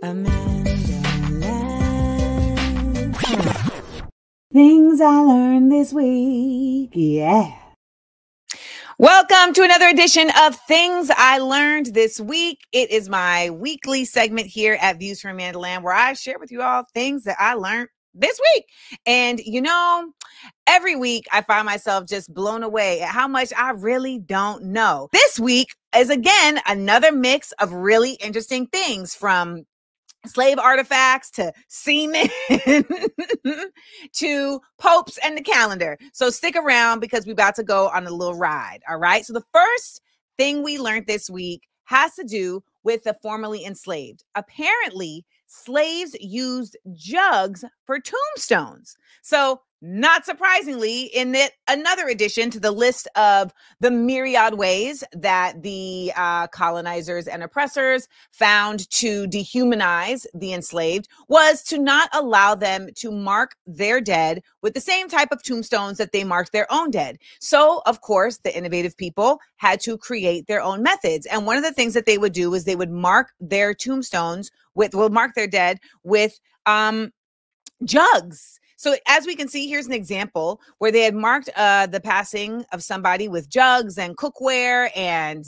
AmandaLand. Things I learned this week. Yeah. Welcome to another edition of Things I Learned This Week. It is my weekly segment here at Views from AmandaLand where I share with you all things that I learned this week. And you know, every week I find myself just blown away at how much I really don't know. This week is again another mix of really interesting things, from slave artifacts to semen to popes and the calendar. So stick around because we're about to go on a little ride. All right. So the first thing we learned this week has to do with the formerly enslaved. Apparently, slaves used jugs for tombstones. So not surprisingly, in another addition to the list of the myriad ways that the colonizers and oppressors found to dehumanize the enslaved was to not allow them to mark their dead with the same type of tombstones that they marked their own dead. So, of course, the innovative people had to create their own methods. And one of the things that they would do is they would mark their tombstones mark their dead with jugs. So as we can see, here's an example where they had marked the passing of somebody with jugs and cookware and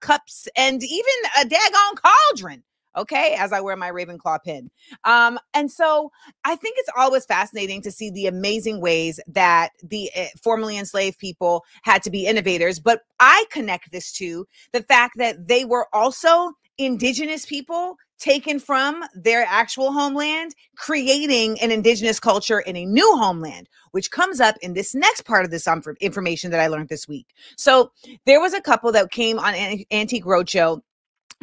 cups and even a daggone cauldron. Okay, as I wear my Ravenclaw pin. And so I think it's always fascinating to see the amazing ways that the formerly enslaved people had to be innovators. But I connect this to the fact that they were also indigenous people taken from their actual homeland, creating an indigenous culture in a new homeland, which comes up in this next part of this information that I learned this week. So there was a couple that came on Antique Roadshow,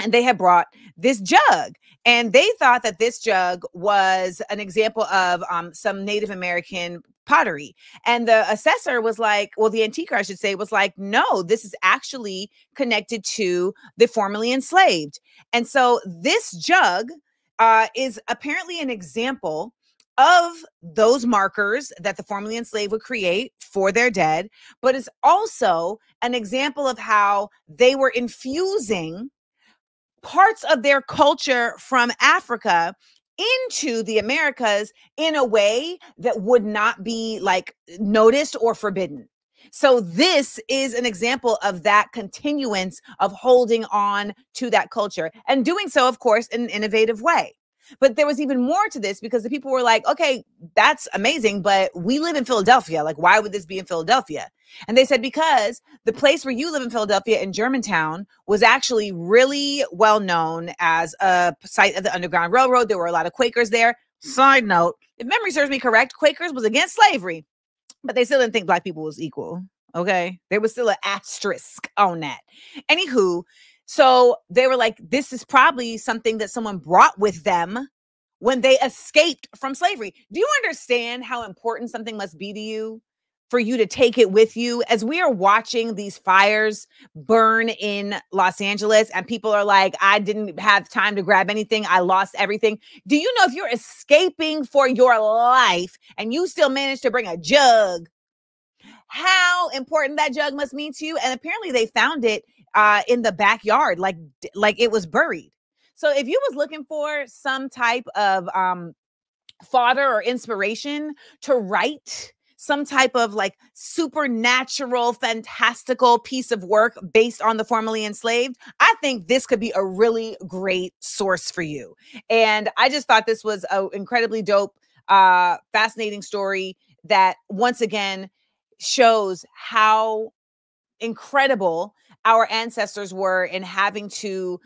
and they had brought this jug, and they thought that this jug was an example of some Native American pottery. And the assessor was like, well, the antiquer, I should say, was like, no, this is actually connected to the formerly enslaved. And so this jug is apparently an example of those markers that the formerly enslaved would create for their dead, but it's also an example of how they were infusing parts of their culture from Africa into the Americas in a way that would not be like noticed or forbidden. So this is an example of that continuance of holding on to that culture and doing so, of course, in an innovative way. But there was even more to this because the people were like, okay, that's amazing, but we live in Philadelphia. Like, why would this be in Philadelphia? And they said, because the place where you live in Philadelphia, in Germantown, was actually really well known as a site of the Underground Railroad. There were a lot of Quakers there. Side note, if memory serves me correct, Quakers was against slavery, but they still didn't think Black people was equal. Okay. There was still an asterisk on that. Anywho, so they were like, this is probably something that someone brought with them when they escaped from slavery. Do you understand how important something must be to you for you to take it with you? As we are watching these fires burn in Los Angeles and people are like, I didn't have time to grab anything, I lost everything. Do you know if you're escaping for your life and you still manage to bring a jug, how important that jug must mean to you? And apparently they found it in the backyard, like it was buried. So if you was looking for some type of fodder or inspiration to write some type of like supernatural, fantastical piece of work based on the formerly enslaved, I think this could be a really great source for you. And I just thought this was an incredibly dope, fascinating story that once again shows how incredible our ancestors were in having to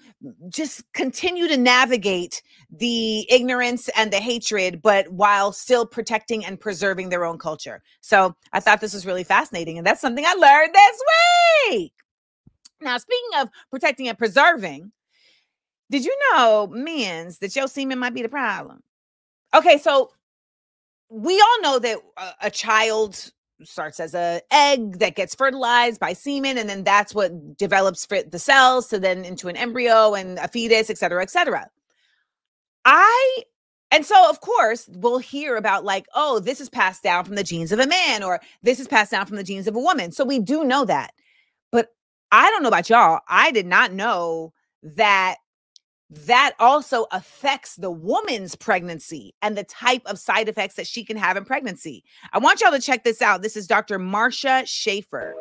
just continue to navigate the ignorance and the hatred, but while still protecting and preserving their own culture. So I thought this was really fascinating. And that's something I learned this week. Now, speaking of protecting and preserving, did you know, men's, that your semen might be the problem? Okay, so we all know that a child starts as an egg that gets fertilized by semen, and then that's what develops for the cells to then into an embryo and a fetus, et cetera, et cetera. And so, of course, we'll hear about like, oh, this is passed down from the genes of a man, or this is passed down from the genes of a woman. So we do know that. But I don't know about y'all. I did not know that that also affects the woman's pregnancy and the type of side effects that she can have in pregnancy. I want y'all to check this out. This is Dr. Marcia Schaefer.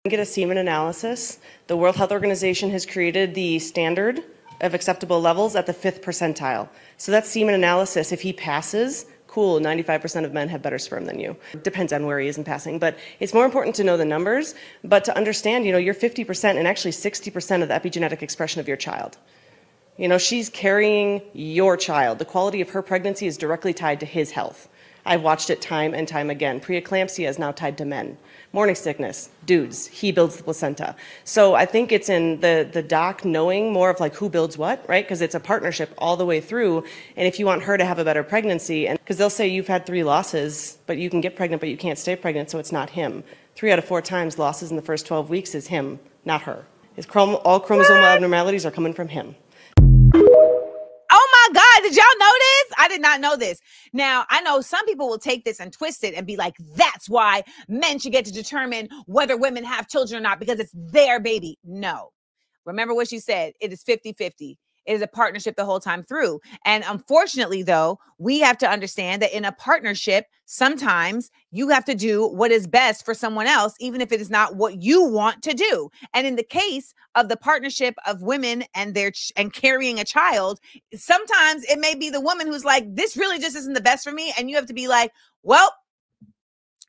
Get a semen analysis. The World Health Organization has created the standard of acceptable levels at the 5th percentile. So that's semen analysis. If he passes, cool, 95% of men have better sperm than you. Depends on where he is in passing, but it's more important to know the numbers, but to understand, you're 50% and actually 60% of the epigenetic expression of your child. She's carrying your child. The quality of her pregnancy is directly tied to his health. I've watched it time and time again. Preeclampsia is now tied to men. Morning sickness, dudes, he builds the placenta. So I think it's in the doc knowing more of like who builds what, right? Because it's a partnership all the way through. And if you want her to have a better pregnancy, and because they'll say you've had 3 losses, but you can get pregnant, but you can't stay pregnant, so it's not him. 3 out of 4 times losses in the first 12 weeks is him, not her. All chromosomal abnormalities are coming from him. Oh my God, did y'all know this? I did not know this. Now, I know some people will take this and twist it and be like, that's why men should get to determine whether women have children or not because it's their baby. No. Remember what she said. It is 50-50. It is a partnership the whole time through. And unfortunately, though, we have to understand that in a partnership, sometimes you have to do what is best for someone else, even if it is not what you want to do. And in the case of the partnership of women and carrying a child, sometimes it may be the woman who's like, this really just isn't the best for me. And you have to be like, well,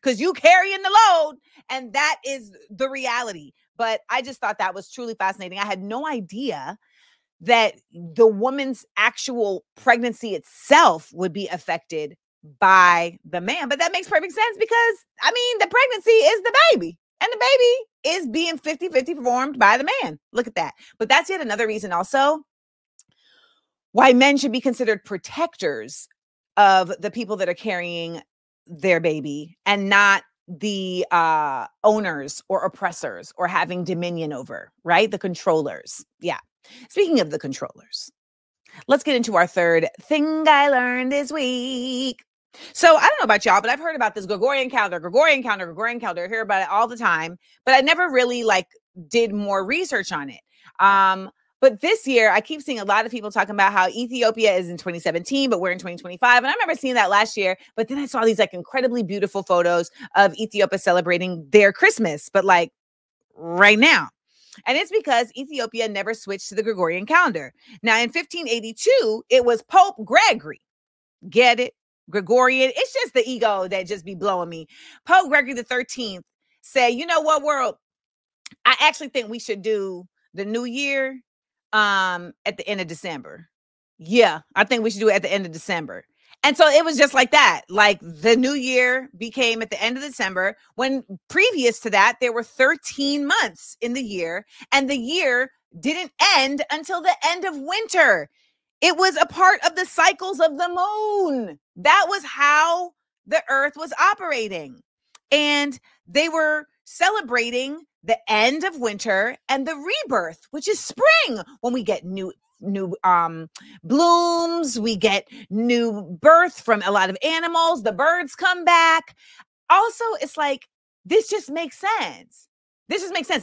because you carrying the load. And that is the reality. But I just thought that was truly fascinating. I had no idea that the woman's actual pregnancy itself would be affected by the man. But that makes perfect sense because, the pregnancy is the baby. And the baby is being 50-50 formed by the man. Look at that. But that's yet another reason also why men should be considered protectors of the people that are carrying their baby and not the owners or oppressors or having dominion over, right? The controllers. Yeah. Speaking of the controllers, let's get into our third thing I learned this week. So I don't know about y'all, but I've heard about this Gregorian calendar. I hear about it all the time, but I never really did more research on it. But this year I keep seeing a lot of people talking about how Ethiopia is in 2017, but we're in 2025. And I remember seeing that last year, but then I saw these incredibly beautiful photos of Ethiopia celebrating their Christmas, but right now. And it's because Ethiopia never switched to the Gregorian calendar. Now, in 1582, it was Pope Gregory. Get it? Gregorian. It's just the ego that just be blowing me. Pope Gregory the 13th said, you know what, world? I actually think we should do the new year at the end of December. Yeah, I think we should do it at the end of December. And so it was just like that. The new year became at the end of December, when previous to that, there were 13 months in the year, and the year didn't end until the end of winter. It was a part of the cycles of the moon. That was how the earth was operating. And they were celebrating the end of winter and the rebirth, which is spring, when we get new blooms, we get new birth from a lot of animals, the birds come back. Also, it's this just makes sense.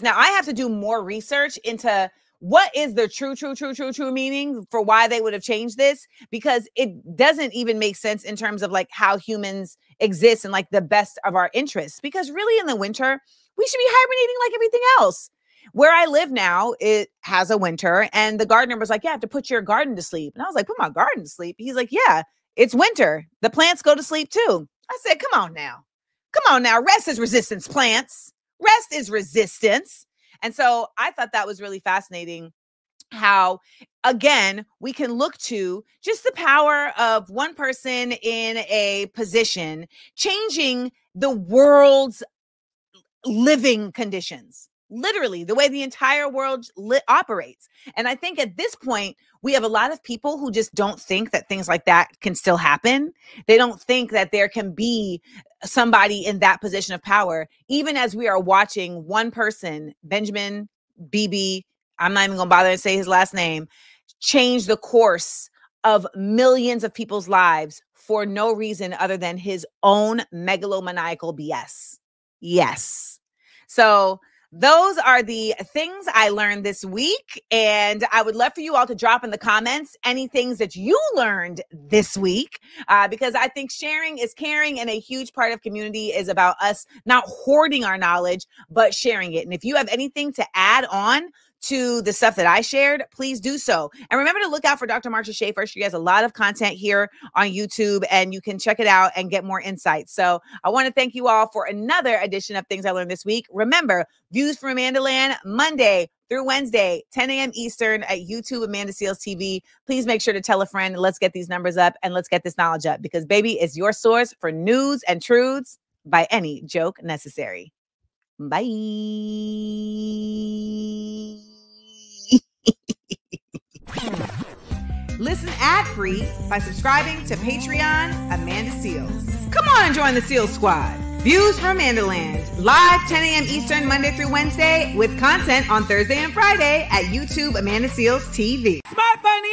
Now I have to do more research into what is the true meaning for why they would have changed this, because it doesn't even make sense in terms of how humans exist and the best of our interests. Because really in the winter, we should be hibernating like everything else. Where I live now, it has a winter, and the gardener was like, yeah, I have to put your garden to sleep. And I was like, put my garden to sleep? He's like, yeah, it's winter. The plants go to sleep too. I said, come on now. Rest is resistance, plants. Rest is resistance. And so I thought that was really fascinating how, again, we can look to just the power of one person in a position changing the world's living conditions. Literally, the way the entire world operates. And I think at this point, we have a lot of people who just don't think that things like that can still happen. They don't think that there can be somebody in that position of power, even as we are watching one person, Benjamin Bibi, I'm not even going to bother to say his last name, change the course of millions of people's lives for no reason other than his own megalomaniacal BS. Yes. So those are the things I learned this week. And I would love for you all to drop in the comments any things that you learned this week, because I think sharing is caring, and a huge part of community is about us not hoarding our knowledge, but sharing it. And if you have anything to add on to the stuff that I shared, please do so. And remember to look out for Dr. Marsha Schaefer. She has a lot of content here on YouTube, and you can check it out and get more insights. So I want to thank you all for another edition of Things I Learned This Week. Remember, Views from AmandaLand, Monday through Wednesday, 10 a.m. Eastern at YouTube, Amanda Seales TV. Please make sure to tell a friend. Let's get these numbers up and let's get this knowledge up, because baby is your source for news and truths by any joke necessary. Bye. Listen ad-free by subscribing to Patreon Amanda Seales. Come on and join the Seales Squad. Views from AmandaLand, live 10 a.m. Eastern, Monday through Wednesday, with content on Thursday and Friday at YouTube Amanda Seales TV. Smart, funny,